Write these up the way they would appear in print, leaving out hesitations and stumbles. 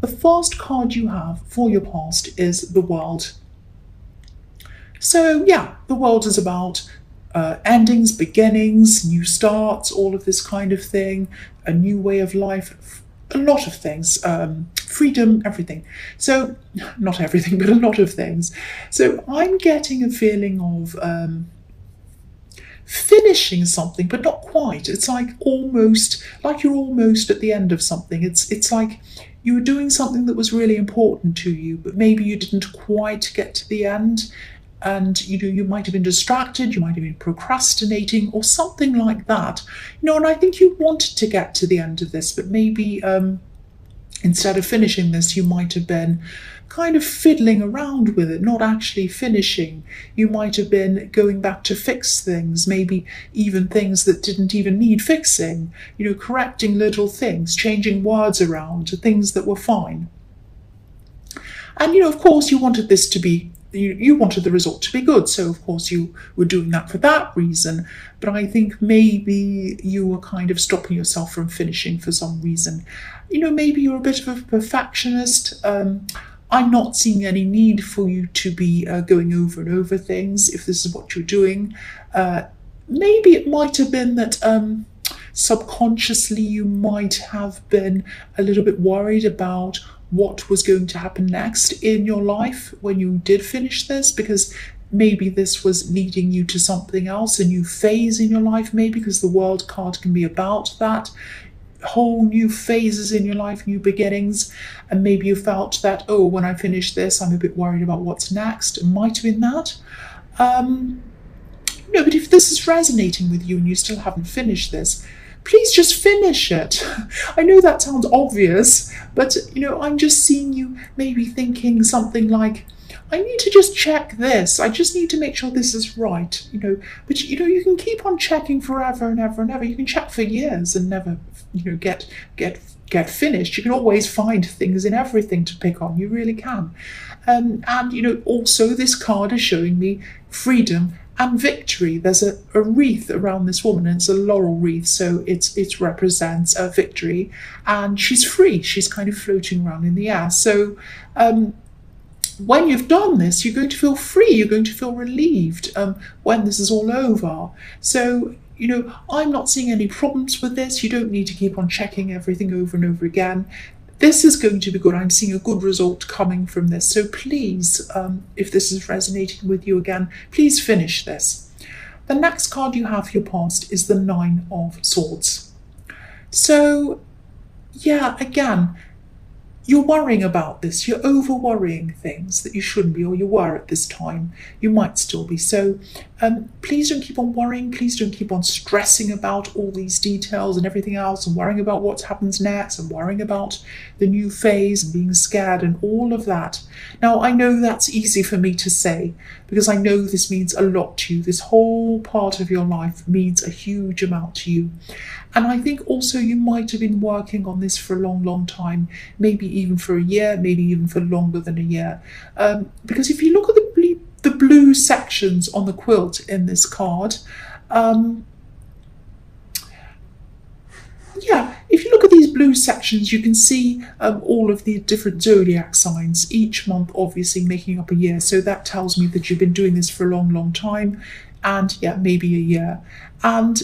The first card you have for your past is the World. So yeah, the World is about endings, beginnings, new starts, all of this kind of thing, a new way of life, a lot of things, freedom, everything. So, not everything, but a lot of things. So I'm getting a feeling of finishing something, but not quite. It's like you're almost at the end of something. It's like you were doing something that was really important to you, but maybe you didn't quite get to the end. And you might have been distracted, you might have been procrastinating or something like that. And I think you wanted to get to the end of this, but maybe instead of finishing this, you might have been kind of fiddling around with it, not actually finishing. You might have been going back to fix things, maybe even things that didn't even need fixing, correcting little things, changing words around to things that were fine. And, of course, you wanted this to be you wanted the result to be good, so of course you were doing that for that reason, but I think maybe you were kind of stopping yourself from finishing for some reason. Maybe you're a bit of a perfectionist. I'm not seeing any need for you to be going over and over things if this is what you're doing. Maybe it might have been that subconsciously you might have been a little bit worried about what was going to happen next in your life when you did finish this, because maybe this was leading you to something else, a new phase in your life, maybe, because the World card can be about that, whole new phases in your life, new beginnings. And maybe you felt that, oh, when I finish this, I'm a bit worried about what's next. It might have been that. No, but if this is resonating with you and you still haven't finished this, please just finish it. I know that sounds obvious, but I'm just seeing you maybe thinking something like, I need to just check this. I just need to make sure this is right, But you can keep on checking forever and ever and ever. You can check for years and never, get finished. You can always find things in everything to pick on. You really can. And also this card is showing me freedom and victory. There's a wreath around this woman, and it's a laurel wreath, so it represents a victory, and she's free. She's kind of floating around in the air. So when you've done this, you're going to feel free. You're going to feel relieved when this is all over. So I'm not seeing any problems with this. You don't need to keep on checking everything over and over again. This is going to be good. I'm seeing a good result coming from this. So please, if this is resonating with you again, please finish this. The next card you have for your past is the Nine of Swords. So, yeah, again, you're worrying about this. You're over-worrying things that you shouldn't be, or you were at this time. You might still be. So please don't keep on worrying. Please don't keep on stressing about all these details and everything else, and worrying about what happens next, and worrying about the new phase and being scared and all of that. Now, I know that's easy for me to say, because I know this means a lot to you. This whole part of your life means a huge amount to you. And I think also you might have been working on this for a long, long time, maybe even for a year, maybe even for longer than a year. Because if you look at the blue sections on the quilt in this card, if you look at these blue sections, you can see all of the different zodiac signs, each month obviously making up a year. So that tells me that you've been doing this for a long, long time, and maybe a year. And,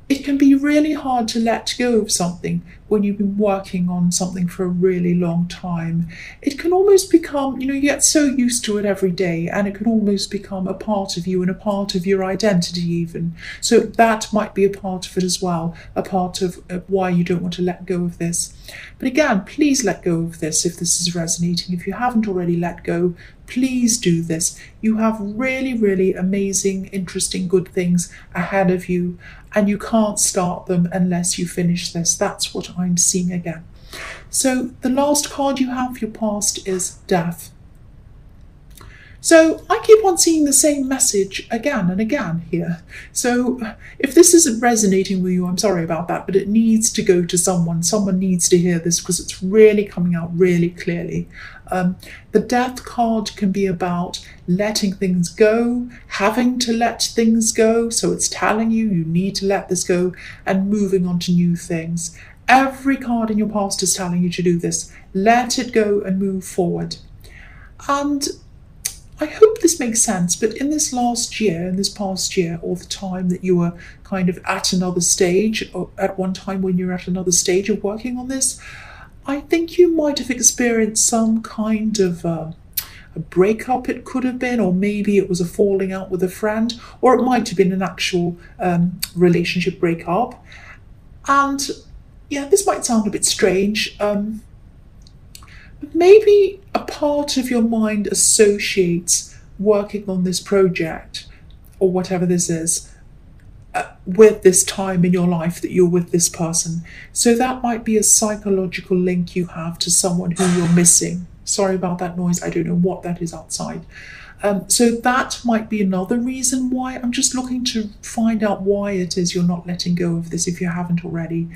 it can be really hard to let go of something when you've been working on something for a really long time. It can almost become, you get so used to it every day, and it can almost become a part of you and a part of your identity even. So that might be a part of it as well, a part of why you don't want to let go of this. But again, please let go of this if this is resonating. If you haven't already let go, please do this. You have really, really amazing, interesting, good things ahead of you, and you can't start them unless you finish this. That's what I'm seeing again. So the last card you have for your past is Death. So I keep on seeing the same message again and again here. So if this isn't resonating with you, I'm sorry about that, but it needs to go to someone. Someone needs to hear this because it's really coming out really clearly. The Death card can be about letting things go, having to let things go. So it's telling you you need to let this go and moving on to new things. Every card in your past is telling you to do this. Let it go and move forward. And I hope this makes sense, but in this past year, or the time that you were kind of at another stage, or at one time when you're at another stage of working on this, I think you might have experienced some kind of a breakup, it could have been, or maybe it was a falling out with a friend, or it might have been an actual relationship breakup. And yeah, this might sound a bit strange, but maybe a part of your mind associates working on this project, or whatever this is, with this time in your life that you're with this person. So that might be a psychological link you have to someone who you're missing. Sorry about that noise, I don't know what that is outside. So that might be another reason why. I'm just looking to find out why it is you're not letting go of this if you haven't already.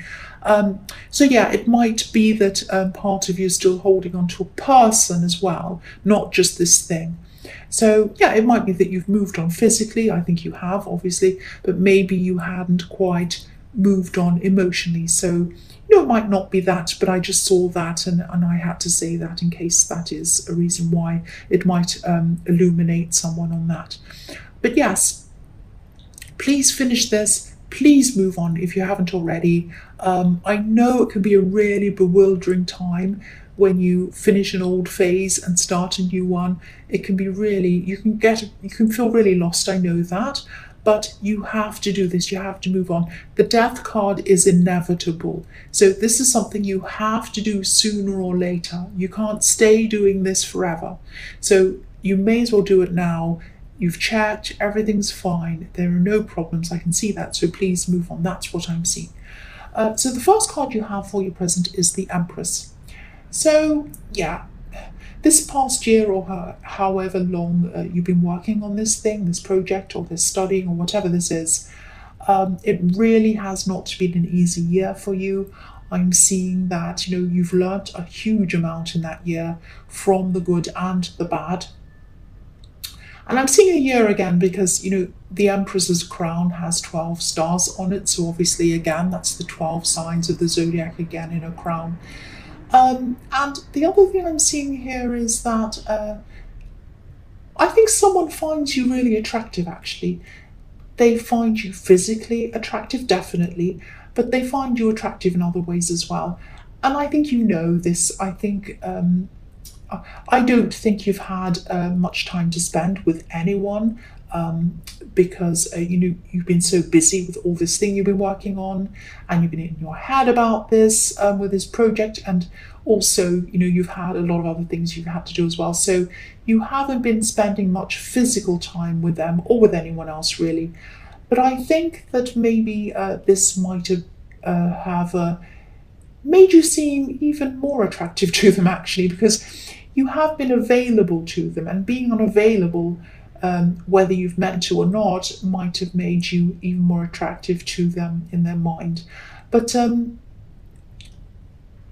So yeah, it might be that part of you is still holding on to a person as well, not just this thing. So yeah, it might be that you've moved on physically. I think you have, obviously, but maybe you hadn't quite moved on emotionally. So it might not be that, but I just saw that and I had to say that in case that is a reason why it might illuminate someone on that. But yes, please finish this. Please move on if you haven't already. I know it can be a really bewildering time when you finish an old phase and start a new one. It can be really, you can feel really lost, I know that. But you have to do this, you have to move on. The death card is inevitable. So this is something you have to do sooner or later. You can't stay doing this forever. So you may as well do it now. You've checked, everything's fine. There are no problems, I can see that. So please move on, that's what I'm seeing. So the first card you have for your present is the Empress. So yeah, this past year or however long you've been working on this thing, this project or this studying or whatever this is, it really has not been an easy year for you. I'm seeing that, you've learnt a huge amount in that year from the good and the bad. And I'm seeing a year again because, the Empress's crown has 12 stars on it. So obviously, again, that's the 12 signs of the zodiac again in a crown. And the other thing I'm seeing here is that I think someone finds you really attractive, actually. They find you physically attractive, definitely, but they find you attractive in other ways as well. And I think you know this. I think I don't think you've had much time to spend with anyone because you've been so busy with all this thing you've been working on, and you've been in your head about this with this project, and also you've had a lot of other things you've had to do as well. So you haven't been spending much physical time with them or with anyone else really. But I think that maybe this might have made you seem even more attractive to them, actually, because you have been available to them, and being unavailable, whether you've meant to or not, might have made you even more attractive to them in their mind. But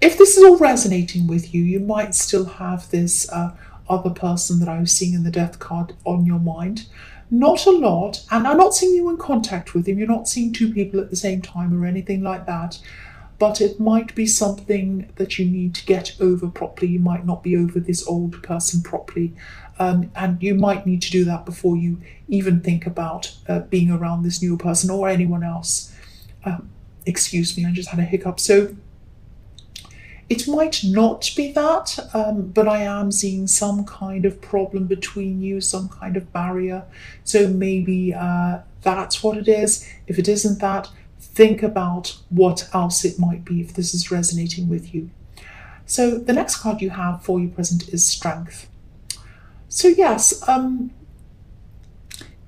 if this is all resonating with you, you might still have this other person that I was seeing in the death card on your mind. Not a lot, and I'm not seeing you in contact with him. You're not seeing two people at the same time or anything like that. But it might be something that you need to get over properly. You might not be over this old person properly. And you might need to do that before you even think about being around this new person or anyone else. Excuse me, I just had a hiccup. So it might not be that, but I am seeing some kind of problem between you, some kind of barrier. So maybe that's what it is. If it isn't that, think about what else it might be if this is resonating with you. So the next card you have for your present is Strength. So yes,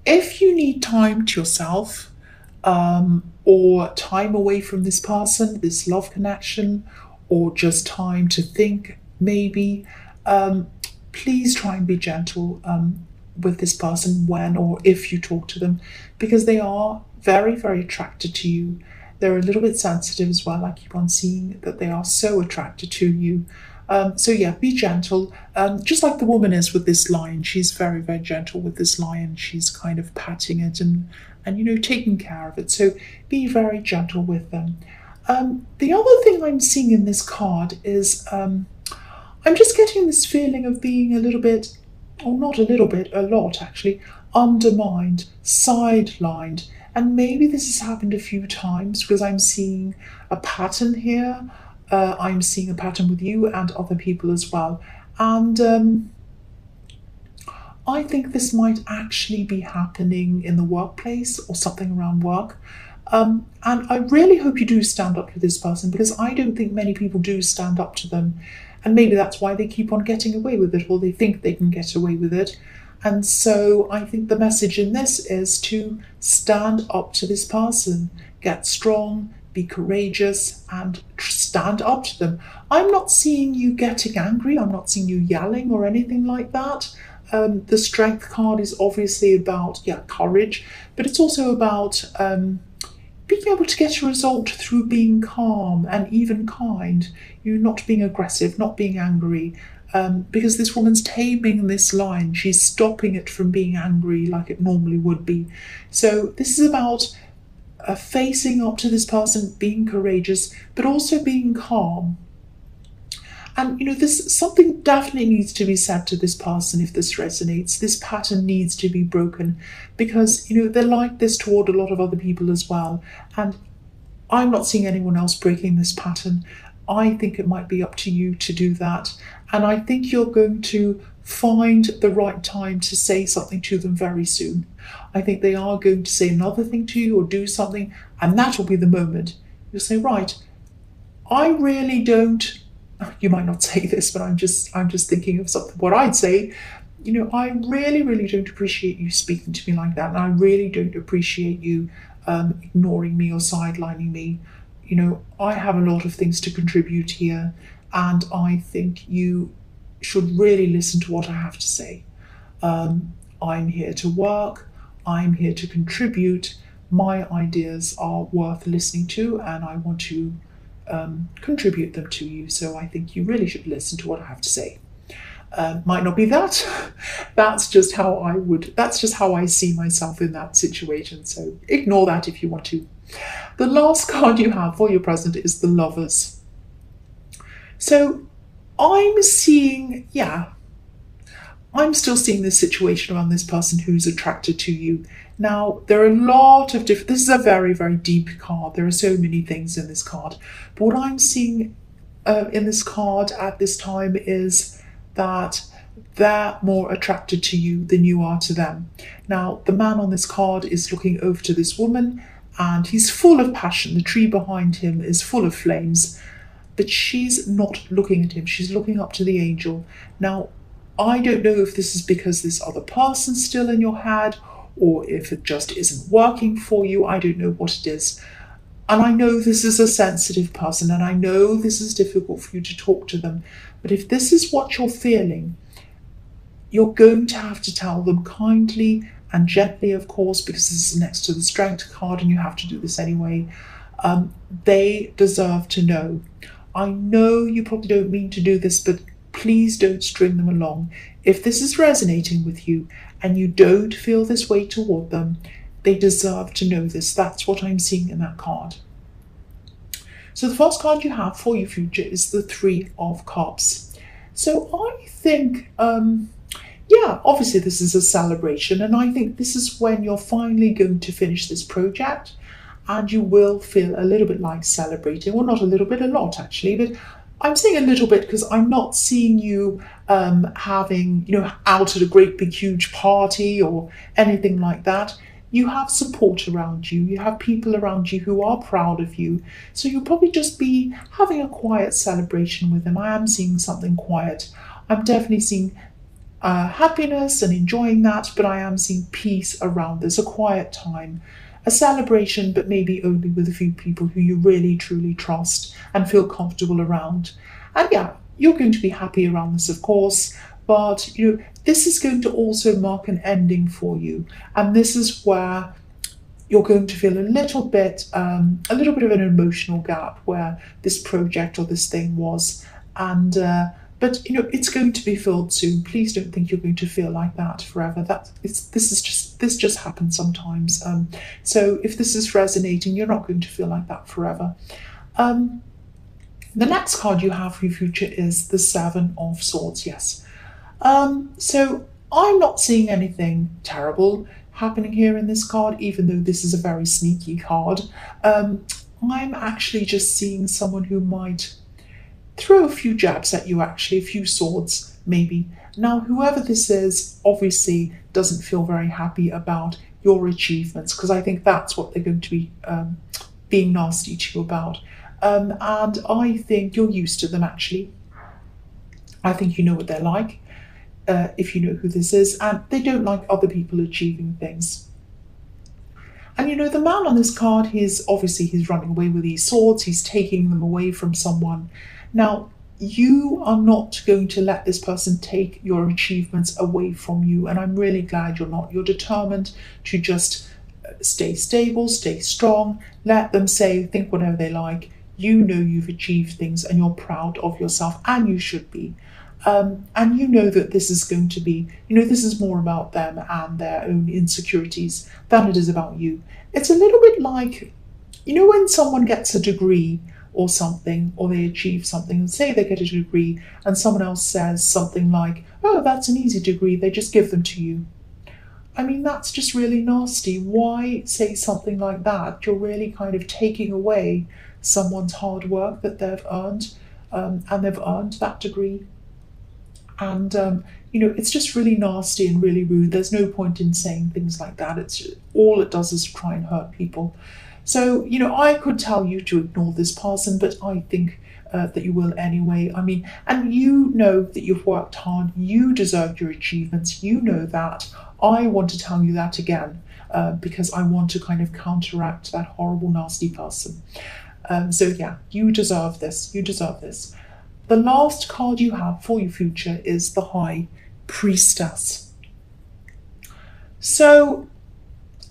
if you need time to yourself, or time away from this person, this love connection, or just time to think, maybe, please try and be gentle with this person when or if you talk to them, because they are very, very attracted to you. They're a little bit sensitive as well. I keep on seeing that they are so attracted to you. So yeah, be gentle. Just like the woman is with this lion. She's very, very gentle with this lion. She's kind of patting it and taking care of it. So be very gentle with them. The other thing I'm seeing in this card is I'm just getting this feeling of being a little bit, or not a little bit, a lot actually, undermined, sidelined. And maybe this has happened a few times because I'm seeing a pattern here. I'm seeing a pattern with you and other people as well. And I think this might actually be happening in the workplace or something around work. And I really hope you do stand up to this person, because I don't think many people do stand up to them. And maybe that's why they keep on getting away with it, or they think they can get away with it. And so I think the message in this is to stand up to this person, get strong, be courageous, and stand up to them. I'm not seeing you getting angry. I'm not seeing you yelling or anything like that. The strength card is obviously about, courage, but it's also about being able to get a result through being calm and even kind. You're not being aggressive, not being angry, because this woman's taming this lion. She's stopping it from being angry like it normally would be. So this is about facing up to this person, being courageous, but also being calm. And, this something definitely needs to be said to this person if this resonates. This pattern needs to be broken, because, they're like this toward a lot of other people as well. And I'm not seeing anyone else breaking this pattern. I think it might be up to you to do that. And I think you're going to find the right time to say something to them very soon. I think they are going to say another thing to you or do something, and that will be the moment. You'll say, right, I really don't, you might not say this, but I'm just thinking of something, what I'd say, I really, really don't appreciate you speaking to me like that. And I really don't appreciate you ignoring me or sidelining me. I have a lot of things to contribute here, and I think you should really listen to what I have to say. I'm here to work. I'm here to contribute. My ideas are worth listening to, and I want to contribute them to you. So I think you really should listen to what I have to say. Might not be that. That's just how I see myself in that situation. So ignore that if you want to. The last card you have for your present is the Lovers. So I'm seeing, I'm still seeing this situation around this person who's attracted to you. Now, there are a lot of different, this is a very, very deep card. There are so many things in this card. But what I'm seeing in this card at this time is that they're more attracted to you than you are to them. Now, the man on this card is looking over to this woman, and he's full of passion. The tree behind him is full of flames, but she's not looking at him. She's looking up to the angel. Now, I don't know if this is because this other person's still in your head, or if it just isn't working for you. I don't know what it is. And I know this is a sensitive person, and I know this is difficult for you to talk to them. But if this is what you're feeling, you're going to have to tell them kindly and gently, of course, because this is next to the Strength card and you have to do this anyway. They deserve to know. I know you probably don't mean to do this, but please don't string them along. If this is resonating with you and you don't feel this way toward them, they deserve to know this. That's what I'm seeing in that card. So the first card you have for your future is the Three of Cups. So I think, obviously this is a celebration, and I think this is when you're finally going to finish this project and you will feel a little bit like celebrating. Well, not a little bit, a lot actually, but I'm saying a little bit because I'm not seeing you having, out at a great big huge party or anything like that. You have support around you. You have people around you who are proud of you. So you'll probably just be having a quiet celebration with them. I am seeing something quiet. I'm definitely seeing happiness and enjoying that, but I am seeing peace around this, a quiet time. A celebration, but maybe only with a few people who you really, truly trust and feel comfortable around. And you're going to be happy around this, of course, but this is going to also mark an ending for you. And this is where you're going to feel a little bit of an emotional gap where this project or this thing was. And but it's going to be filled soon. Please don't think you're going to feel like that forever. This just happens sometimes. So if this is resonating, you're not going to feel like that forever. The next card you have for your future is the Seven of Swords. Yes. So I'm not seeing anything terrible happening here in this card, even though this is a very sneaky card. I'm actually just seeing someone who might throw a few jabs at you, actually, a few swords, maybe. Now, whoever this is obviously doesn't feel very happy about your achievements, because I think that's what they're going to be being nasty to you about. And I think you're used to them, actually. I think you know what they're like, if you know who this is, and they don't like other people achieving things. And you know, the man on this card, he's running away with these swords, he's taking them away from someone. Now, you are not going to let this person take your achievements away from you, and I'm really glad you're not. You're determined to just stay stable, stay strong, let them think whatever they like. You know you've achieved things and you're proud of yourself, and you should be. And you know that this is going to be, this is more about them and their own insecurities than it is about you. It's a little bit like, when someone gets a degree or something, or they achieve something, and say they get a degree and someone else says something like, oh, that's an easy degree, they just give them to you. I mean, that's just really nasty. Why say something like that? You're really kind of taking away someone's hard work that they've earned, and they've earned that degree. And, it's just really nasty and really rude. There's no point in saying things like that. All it does is try and hurt people. So, I could tell you to ignore this person, but I think that you will anyway. I mean, and you know that you've worked hard. You deserve your achievements. You know that. I want to tell you that again, because I want to kind of counteract that horrible, nasty person. So yeah, you deserve this. You deserve this. The last card you have for your future is the High Priestess. So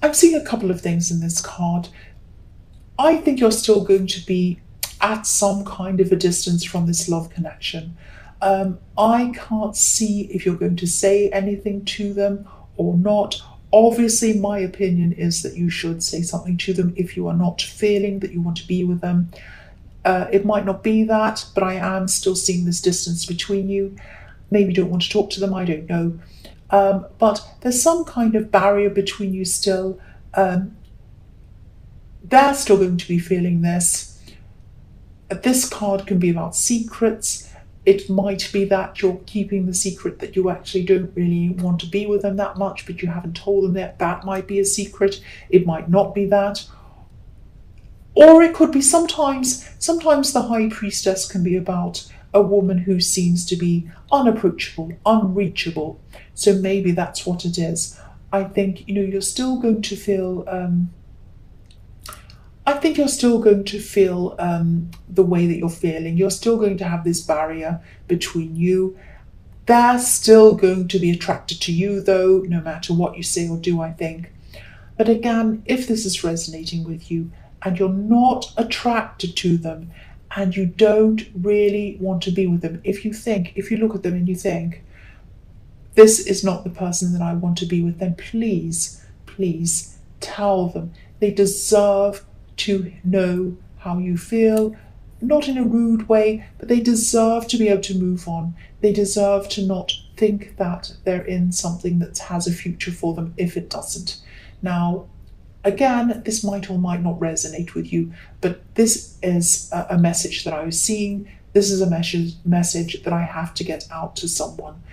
I'm seeing a couple of things in this card. I think you're still going to be at some kind of a distance from this love connection. I can't see if you're going to say anything to them or not. Obviously, my opinion is that you should say something to them if you are not feeling that you want to be with them. It might not be that, but I am still seeing this distance between you. Maybe you don't want to talk to them, I don't know. But there's some kind of barrier between you still. They're still going to be feeling this. This card can be about secrets. It might be that you're keeping the secret that you actually don't really want to be with them that much, but you haven't told them that. That might be a secret. It might not be that. Or it could be sometimes the High Priestess can be about a woman who seems to be unapproachable, unreachable. So maybe that's what it is. I think, you're still going to feel... the way that you're feeling. You're still going to have this barrier between you. They're still going to be attracted to you, though, no matter what you say or do, I think. But again, if this is resonating with you and you're not attracted to them and you don't really want to be with them, if you look at them and you think, this is not the person that I want to be with, then please tell them. They deserve to know how you feel, not in a rude way, but they deserve to be able to move on. They deserve to not think that they're in something that has a future for them if it doesn't. Now, again, this might or might not resonate with you, but this is a message that I was seeing. This is a message that I have to get out to someone.